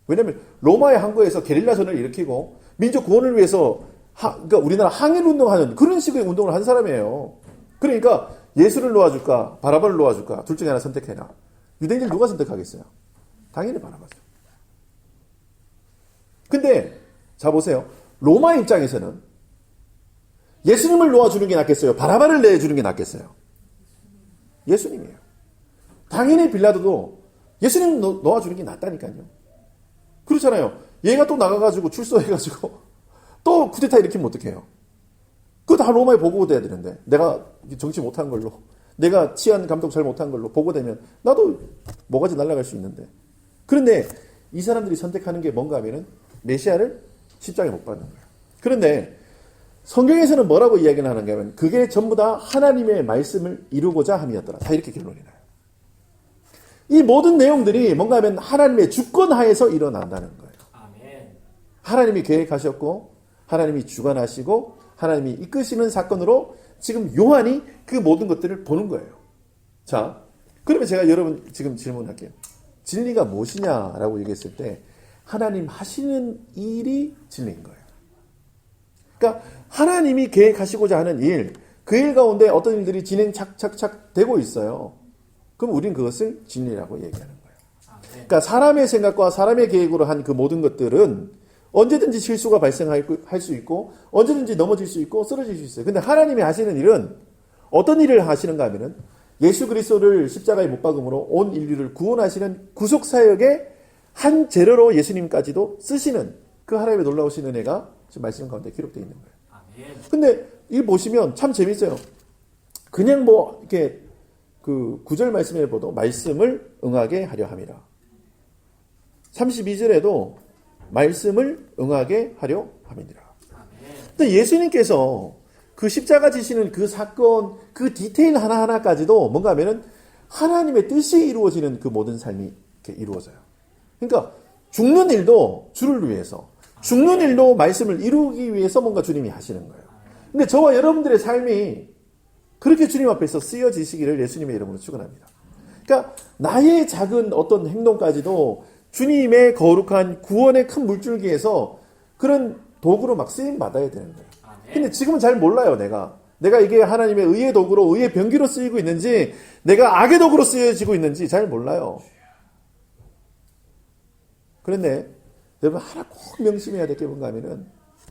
왜냐하면 로마의 항거에서 게릴라전을 일으키고 민족 구원을 위해서 그러니까 우리나라 항일운동하는 그런 식의 운동을 한 사람이에요. 그러니까 예수를 놓아줄까 바라바를 놓아줄까 둘 중에 하나 선택해라. 유대인들 누가 선택하겠어요? 당연히 바라바죠. 근데 자 보세요. 로마 입장에서는 예수님을 놓아주는 게 낫겠어요? 바라바를 내주는 게 낫겠어요? 예수님이에요. 당연히 빌라도도 예수님 놓아주는 게 낫다니까요. 그렇잖아요. 얘가 또 나가가지고 출소해가지고 또 쿠데타 일으키면 어떡해요? 그거 다 로마에 보고돼야 되는데 내가 정치 못한 걸로 내가 치안 감독 잘 못한 걸로 보고되면 나도 뭐가지 날아갈 수 있는데 그런데 이 사람들이 선택하는 게 뭔가 하면은 메시아를 십자가에 못 박는 거예요. 그런데 성경에서는 뭐라고 이야기를 하는가 하면 그게 전부 다 하나님의 말씀을 이루고자 함이었더라. 다 이렇게 결론이 나요. 이 모든 내용들이 뭔가 하면 하나님의 주권 하에서 일어난다는 거예요. 아멘. 하나님이 계획하셨고 하나님이 주관하시고 하나님이 이끄시는 사건으로 지금 요한이 그 모든 것들을 보는 거예요. 자, 그러면 제가 여러분 지금 질문할게요. 진리가 무엇이냐라고 얘기했을 때 하나님 하시는 일이 진리인 거예요. 그러니까 하나님이 계획하시고자 하는 일, 그 일 가운데 어떤 일들이 진행 착착착 되고 있어요. 그럼 우리는 그것을 진리라고 얘기하는 거예요. 그러니까 사람의 생각과 사람의 계획으로 한 그 모든 것들은 언제든지 실수가 발생할 수 있고 언제든지 넘어질 수 있고 쓰러질 수 있어요. 근데 하나님이 하시는 일은 어떤 일을 하시는가 하면은 예수 그리스도를 십자가에 못 박음으로 온 인류를 구원하시는 구속 사역의 한 재료로 예수님까지도 쓰시는 그 하나님의 놀라우신 은혜가 지금 말씀 가운데 기록되어 있는 거예요. 아멘. 근데 이 보시면 참 재밌어요. 그냥 뭐 이렇게 그 9절 말씀에 보도 말씀을 응하게 하려 함이라. 32절에도 말씀을 응하게 하려 함이니라. 근데 예수님께서 그 십자가 지시는 그 사건, 그 디테일 하나하나까지도 뭔가 하면은 하나님의 뜻이 이루어지는 그 모든 삶이 이렇게 이루어져요. 그러니까 죽는 일도 주를 위해서, 죽는 일도 말씀을 이루기 위해서 뭔가 주님이 하시는 거예요. 근데 저와 여러분들의 삶이 그렇게 주님 앞에서 쓰여지시기를 예수님의 이름으로 축원합니다. 그러니까 나의 작은 어떤 행동까지도 주님의 거룩한 구원의 큰 물줄기에서 그런 도구로 막 쓰임 받아야 되는 거예요. 근데 지금은 잘 몰라요, 내가 이게 하나님의 의의 도구로, 의의 병기로 쓰이고 있는지, 내가 악의 도구로 쓰여지고 있는지 잘 몰라요. 그런데 여러분 하나 꼭 명심해야 될 게 뭔가 하면은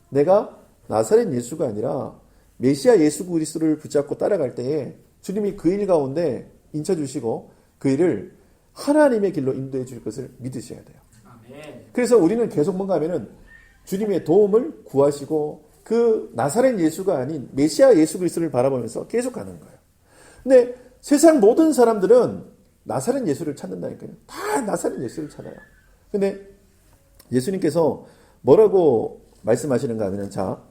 내가 나사렛 예수가 아니라 메시아 예수 그리스도를 붙잡고 따라갈 때에 주님이 그 일 가운데 인쳐주시고 그 일을 하나님의 길로 인도해 줄 것을 믿으셔야 돼요. 아멘. 그래서 우리는 계속 뭔가 하면은 주님의 도움을 구하시고 그 나사렛 예수가 아닌 메시아 예수 그리스도를 바라보면서 계속 가는 거예요. 근데 세상 모든 사람들은 나사렛 예수를 찾는다니까요. 다 나사렛 예수를 찾아요. 근데 예수님께서 뭐라고 말씀하시는가 하면 자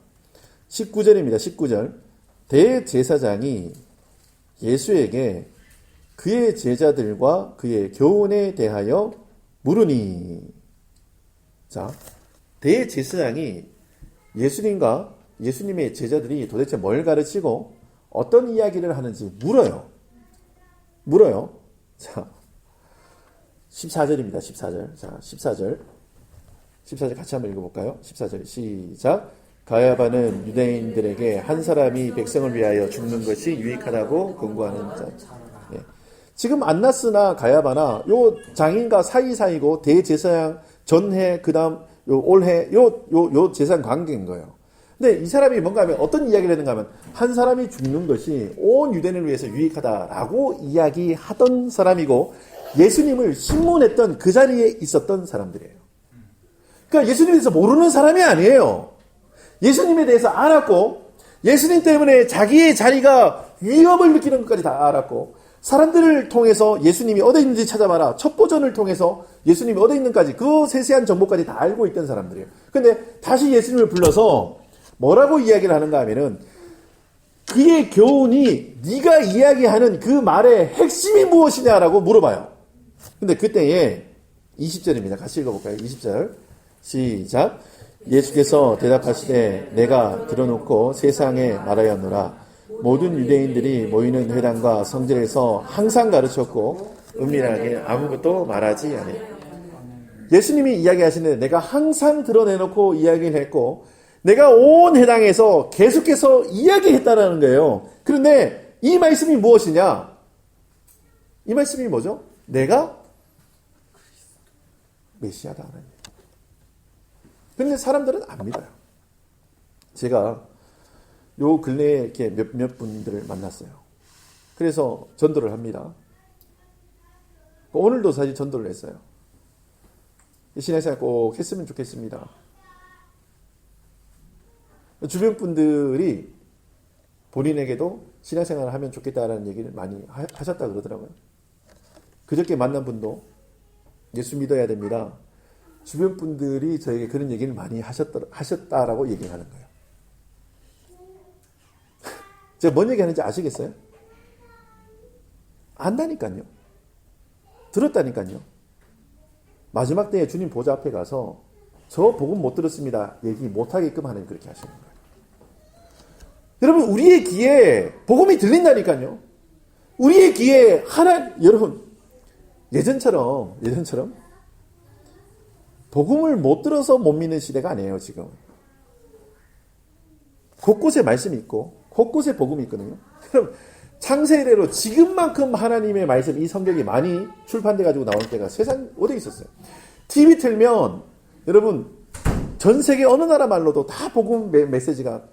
19절입니다. 19절 대제사장이 예수에게 그의 제자들과 그의 교훈에 대하여 물으니 자 대제사장이 예수님과 예수님의 제자들이 도대체 뭘 가르치고 어떤 이야기를 하는지 물어요. 자 14절입니다. 14절. 자 14절 같이 한번 읽어볼까요? 14절 시작. 가야바는 유대인들에게 한 사람이 백성을 위하여 죽는 것이 유익하다고 권고하는 자. 예. 지금 안나스나 가야바나 요 장인과 사이사이고 대제사장 전해 그다음 요 올해 요 제사장 관계인 거예요. 근데 이 사람이 뭔가 하면 어떤 이야기를 했는가 하면 한 사람이 죽는 것이 온 유대인을 위해서 유익하다라고 이야기하던 사람이고 예수님을 신문했던 그 자리에 있었던 사람들이에요. 그러니까 예수님에 대해서 모르는 사람이 아니에요. 예수님에 대해서 알았고 예수님 때문에 자기의 자리가 위협을 느끼는 것까지 다 알았고 사람들을 통해서 예수님이 어디 있는지 찾아봐라. 첩보전을 통해서 예수님이 어디 있는지까지 그 세세한 정보까지 다 알고 있던 사람들이에요. 근데 다시 예수님을 불러서 뭐라고 이야기를 하는가 하면은 그의 교훈이 네가 이야기하는 그 말의 핵심이 무엇이냐라고 물어봐요. 근데 그때에 20절입니다. 같이 읽어볼까요? 20절 시작. 예수께서 대답하시되 내가 들어놓고 세상에 말하였노라. 모든 유대인들이 모이는 회당과 성전에서 항상 가르쳤고 은밀하게 아무것도 말하지 않아요. 예수님이 이야기하시는데 내가 항상 드러내놓고 이야기를 했고 내가 온 회당에서 계속해서 이야기했다라는 거예요. 그런데 이 말씀이 무엇이냐? 이 말씀이 뭐죠? 내가 메시아다. 그런데 사람들은 안 믿어요. 제가 요 근래에 이렇게 몇몇 분들을 만났어요. 그래서 전도를 합니다. 오늘도 사실 전도를 했어요. 신앙생활 꼭 했으면 좋겠습니다. 주변 분들이 본인에게도 신앙생활을 하면 좋겠다라는 얘기를 많이 하셨다 그러더라고요. 그저께 만난 분도 예수 믿어야 됩니다. 주변 분들이 저에게 그런 얘기를 많이 하셨다라고 얘기를 하는 거예요. 제가 뭔 얘기 하는지 아시겠어요? 안다니까요. 들었다니까요. 마지막 때에 주님 보좌 앞에 가서 저 복음 못 들었습니다. 얘기 못하게끔 하는 그렇게 하시는 거예요. 여러분 우리의 귀에 복음이 들린다니까요. 우리의 귀에 여러분 예전처럼 복음을 못 들어서 못 믿는 시대가 아니에요. 지금 곳곳에 말씀이 있고 곳곳에 복음이 있거든요. 그럼 창세 이래로 지금만큼 하나님의 말씀 이 성경이 많이 출판돼 가지고 나올 때가 세상 어디에 있었어요. TV 틀면 여러분 전 세계 어느 나라 말로도 다 복음 메시지가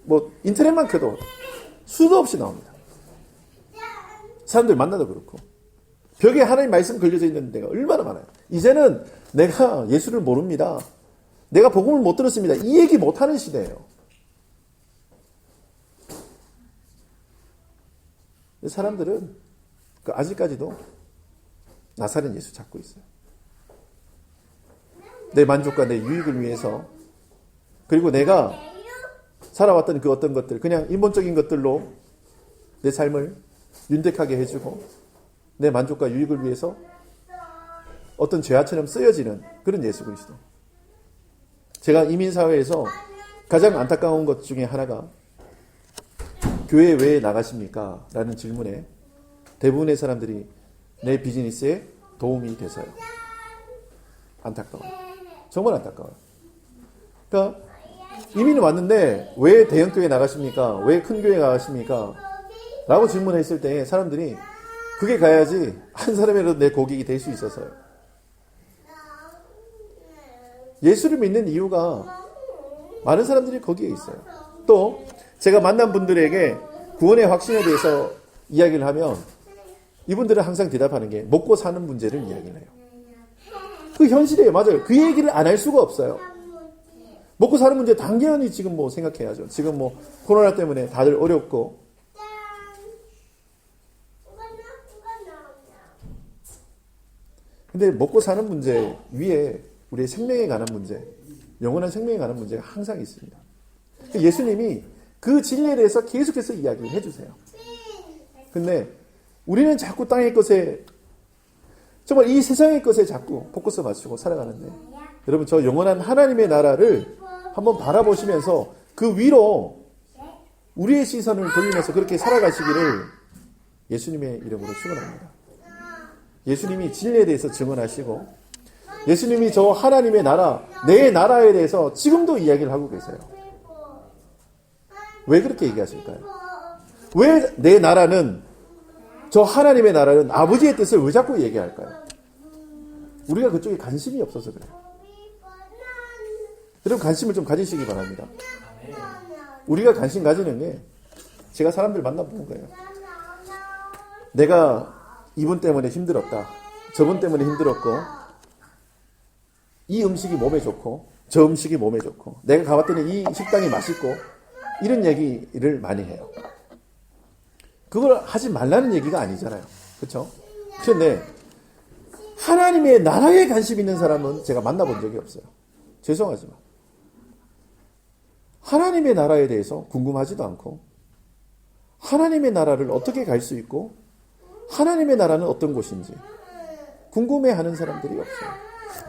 뭐 인터넷만 켜도 수도 없이 나옵니다. 사람들 만나도 그렇고 벽에 하나님 말씀 걸려져 있는 데가 얼마나 많아요. 이제는 내가 예수를 모릅니다. 내가 복음을 못 들었습니다. 이 얘기 못하는 시대예요. 사람들은 아직까지도 나사렛 예수 찾고 있어요. 내 만족과 내 유익을 위해서 그리고 내가 살아왔던 그 어떤 것들 그냥 인본적인 것들로 내 삶을 윤택하게 해주고 내 만족과 유익을 위해서 어떤 죄아처럼 쓰여지는 그런 예수 그리스도. 제가 이민사회에서 가장 안타까운 것 중에 하나가 교회 왜 나가십니까? 라는 질문에 대부분의 사람들이 내 비즈니스에 도움이 돼서요. 안타까워요. 정말 안타까워요. 그러니까 이민이 왔는데 왜 대형교회 나가십니까? 왜 큰 교회 나가십니까? 라고 질문했을 때 사람들이 그게 가야지 한 사람이라도 내 고객이 될 수 있어서요. 예수를 믿는 이유가 많은 사람들이 거기에 있어요. 또 제가 만난 분들에게 구원의 확신에 대해서 이야기를 하면 이분들은 항상 대답하는 게 먹고 사는 문제를 이야기를 해요. 그 현실이에요. 맞아요. 그 얘기를 안 할 수가 없어요. 먹고 사는 문제 당연히 지금 뭐 생각해야죠. 지금 뭐 코로나 때문에 다들 어렵고 근데 먹고 사는 문제 위에 우리의 생명에 관한 문제, 영원한 생명에 관한 문제가 항상 있습니다. 예수님이 그 진리에 대해서 계속해서 이야기를 해주세요. 근데 우리는 자꾸 땅의 것에 정말 이 세상의 것에 자꾸 포커스 맞추고 살아가는데 여러분 저 영원한 하나님의 나라를 한번 바라보시면서 그 위로 우리의 시선을 돌리면서 그렇게 살아가시기를 예수님의 이름으로 축원합니다. 예수님이 진리에 대해서 증언하시고 예수님이 저 하나님의 나라, 내 나라에 대해서 지금도 이야기를 하고 계세요. 왜 그렇게 얘기하실까요? 왜 내 나라는 저 하나님의 나라는 아버지의 뜻을 왜 자꾸 얘기할까요? 우리가 그쪽에 관심이 없어서 그래요. 여러분 관심을 좀 가지시기 바랍니다. 우리가 관심 가지는 게 제가 사람들 만나보는 거예요. 내가 이분 때문에 힘들었다. 저분 때문에 힘들었고 이 음식이 몸에 좋고 저 음식이 몸에 좋고 내가 가봤더니 이 식당이 맛있고 이런 얘기를 많이 해요. 그걸 하지 말라는 얘기가 아니잖아요. 그렇죠? 그런데 하나님의 나라에 관심 있는 사람은 제가 만나본 적이 없어요. 죄송하지만 하나님의 나라에 대해서 궁금하지도 않고 하나님의 나라를 어떻게 갈 수 있고 하나님의 나라는 어떤 곳인지 궁금해하는 사람들이 없어요.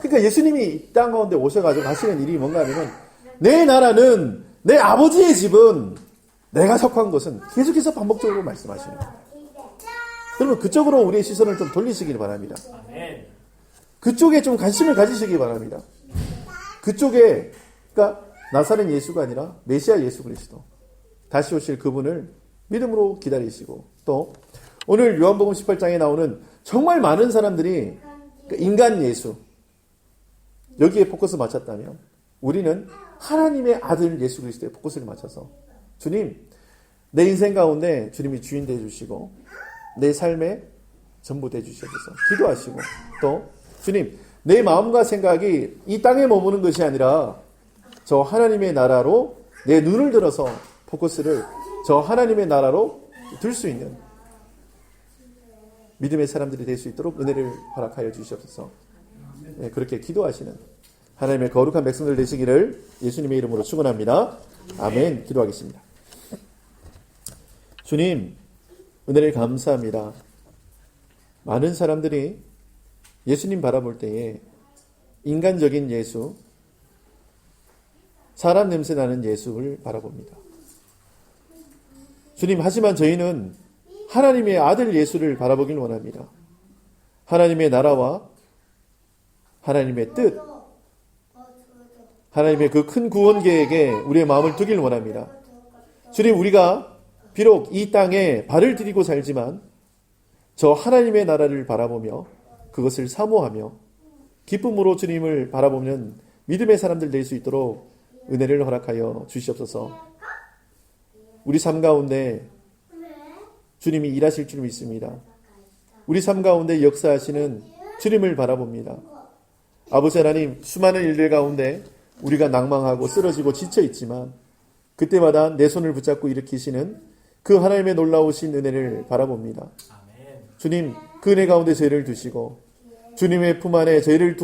그러니까 예수님이 이 땅 가운데 오셔가지고 하시는 일이 뭔가 하면 내 나라는 내 아버지의 집은 내가 속한 것은 계속해서 반복적으로 말씀하시는 거예요. 여러분 그쪽으로 우리의 시선을 좀 돌리시길 바랍니다. 그쪽에 좀 관심을 가지시기 바랍니다. 그쪽에 그러니까 나사렛 예수가 아니라 메시아 예수 그리스도 다시 오실 그분을 믿음으로 기다리시고 또 오늘 요한복음 18장에 나오는 정말 많은 사람들이 인간 예수 여기에 포커스 맞췄다면 우리는 하나님의 아들 예수 그리스도에 포커스를 맞춰서 주님 내 인생 가운데 주님이 주인 되어주시고 내 삶의 전부 되어주시옵소서 기도하시고 또 주님 내 마음과 생각이 이 땅에 머무는 것이 아니라 저 하나님의 나라로 내 눈을 들어서 포커스를 저 하나님의 나라로 들 수 있는 믿음의 사람들이 될 수 있도록 은혜를 허락하여 주시옵소서. 네, 그렇게 기도하시는 하나님의 거룩한 백성들 되시기를 예수님의 이름으로 축원합니다. 아멘. 기도하겠습니다. 주님 은혜를 감사합니다. 많은 사람들이 예수님 바라볼 때에 인간적인 예수 사람 냄새 나는 예수를 바라봅니다. 주님 하지만 저희는 하나님의 아들 예수를 바라보길 원합니다. 하나님의 나라와 하나님의 뜻 하나님의 그 큰 구원 계획에 우리의 마음을 두길 원합니다. 주님 우리가 비록 이 땅에 발을 들이고 살지만 저 하나님의 나라를 바라보며 그것을 사모하며 기쁨으로 주님을 바라보는 믿음의 사람들 될 수 있도록 은혜를 허락하여 주시옵소서. 우리 삶 가운데 주님이 일하실 줄 믿습니다. 우리 삶 가운데 역사하시는 주님을 바라봅니다. 아버지 하나님 수많은 일들 가운데 우리가 낭망하고 쓰러지고 지쳐 있지만 그때마다 내 손을 붙잡고 일으키시는 그 하나님의 놀라우신 은혜를 바라봅니다. 주님 그 은혜 가운데 저희를 두시고 주님의 품 안에 저희를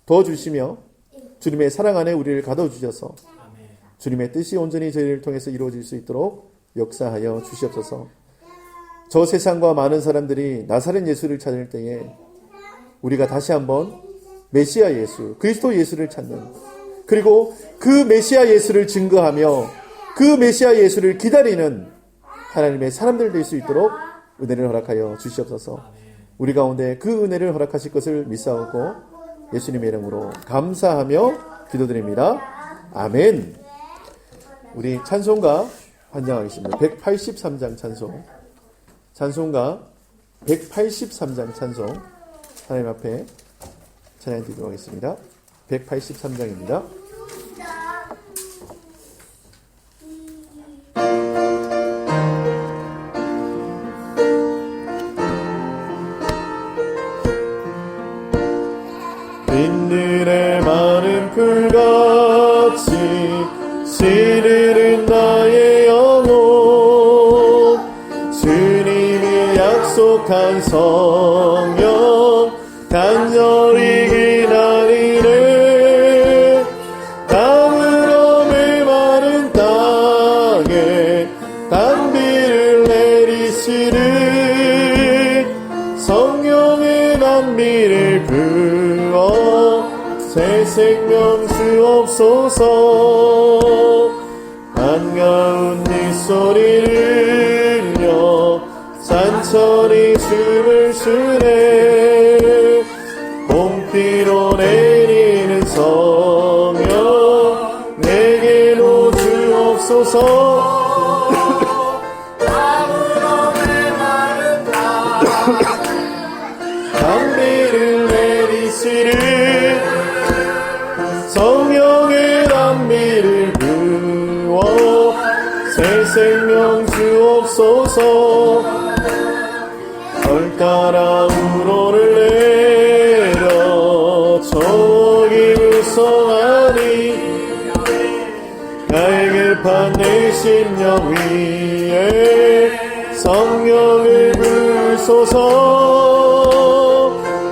두어주시며 주님의 사랑 안에 우리를 가둬주셔서 주님의 뜻이 온전히 저희를 통해서 이루어질 수 있도록 역사하여 주시옵소서. 저 세상과 많은 사람들이 나사렛 예수를 찾을 때에 우리가 다시 한번 메시아 예수, 그리스도 예수를 찾는 그리고 그 메시아 예수를 증거하며 그 메시아 예수를 기다리는 하나님의 사람들 될 수 있도록 은혜를 허락하여 주시옵소서. 우리 가운데 그 은혜를 허락하실 것을 믿사오고 예수님의 이름으로 감사하며 기도드립니다. 아멘. 우리 찬송가 환장하겠습니다. 183장 찬송. 찬송가 183장 찬송 하나님 앞에 찬양 드리도록 하겠습니다. 183장입니다. 빈들의 마른 풀같이 시리는 나의 영혼 주님이 약속한 성령 간절히 기다리네 땅으로 메마른 땅에 단비를 내리시는 성령의 단비를 부어 새 생명 주옵소서. 한가운 네 소리를 려 산천이 춤을 추네 공피로 내리는 성령 내게로 주옵소서. 땅으로 메마른 땅 주옵소서. 널따라 우로를 내려 저기 무성하니 나에게 판 내 심령 위에 성령을 부소서.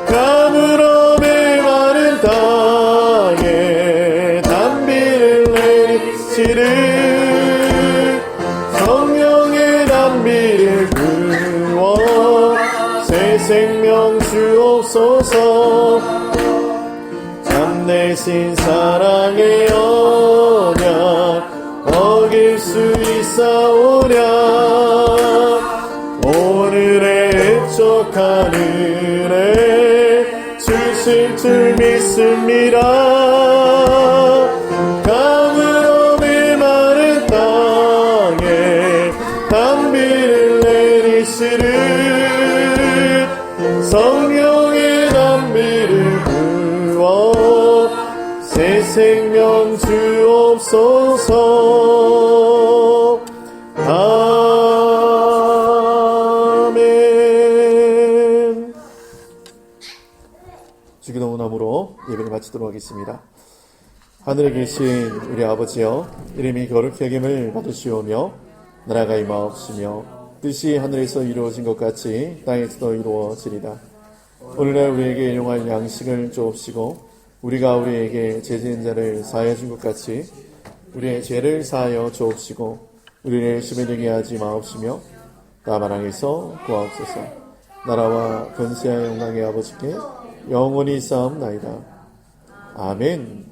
가물어 메마른 땅에 단비를 내리시는 성령의 단비를 부어 새 생명 주옵소서. 참되신 사랑의 언약 어길 수 있사오랴. 오늘의 애적한 은혜 주실 줄 믿습니다. 가물어 메마른 땅에 단비를 내리시는 성령의 단비를 부어 새 생명 주옵소서. 아멘. 주기도문함으로 예배를 마치도록 하겠습니다. 하늘에 계신 우리 아버지여, 이름이 거룩히 여김을 받으시오며 나라가 임하옵시며 뜻이 하늘에서 이루어진 것 같이 땅에서도 이루어지리다. 오늘날 우리에게 일용할 양식을 주옵시고 우리가 우리에게 죄지은 자를 사하여 준 것 같이 우리의 죄를 사하여 주옵시고 우리를 시험에 들게 하지 마옵시며 다만 악에서 구하옵소서. 나라와 권세와 영광의 아버지께 영원히 쌓옵나이다. 아멘.